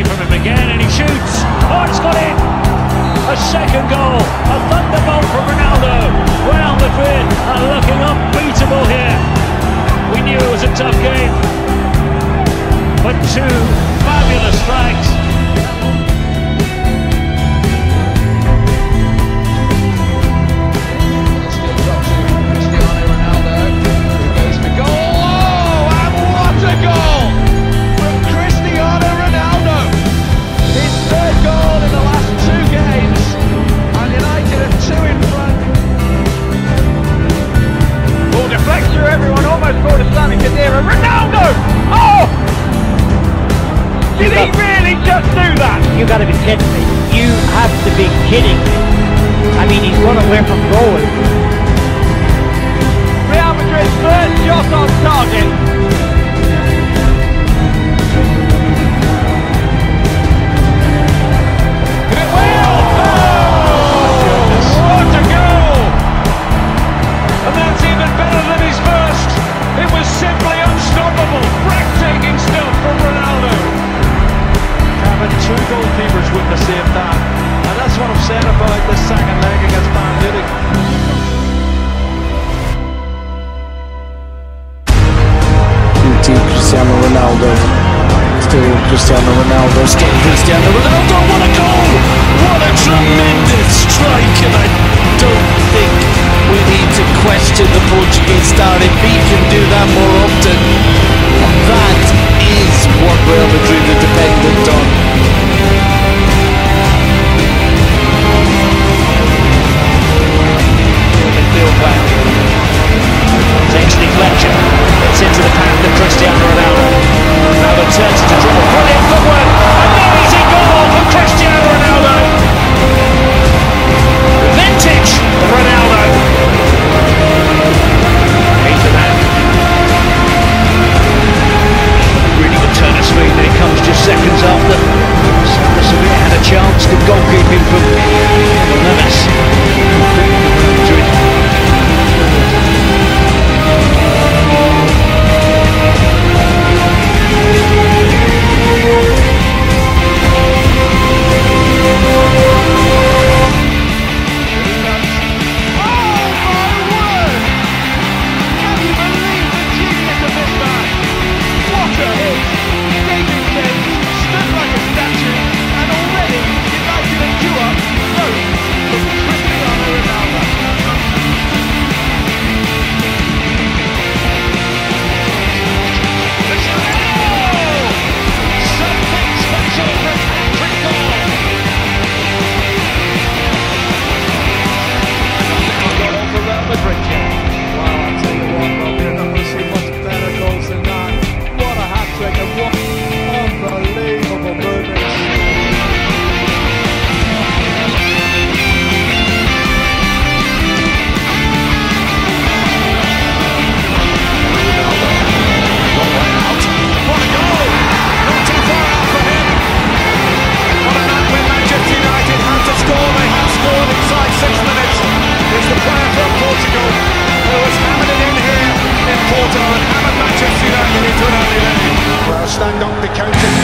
from him again, and he shoots. Oh, it's got in! A second goal, a thunderbolt from Ronaldo. Real Madrid are looking unbeatable here. We knew it was a tough game, but two fabulous strikes. Ronaldo! Oh! Did he really just do that? You gotta be kidding me. You have to be kidding me. I mean, he's run away from goal. Real Madrid's first shot on target. It will! Oh! What a goal! And that's even better than his first. It was simply unstoppable, breathtaking stuff from Ronaldo. Having two goalkeepers with the same time, and that's what I'm saying about this second leg against Man City. Cristiano Ronaldo. Still Cristiano Ronaldo. Still Cristiano Ronaldo. What a goal! What a tremendous strike! And I don't think we need to question the Portuguese star. If he can do that more often, that is what Real Madrid are dependent on. Midfield back. Takes Fletcher. It's into the path of Cristiano Ronaldo. Ronaldo turns it to dribble. Brilliant footwork. An easy goal for Cristiano Ronaldo. Vintage Ronaldo. Really good turn of speed, then he comes just seconds after. Sandro Sevilla had a chance, good goalkeeping from Neves. Stand up, the counter.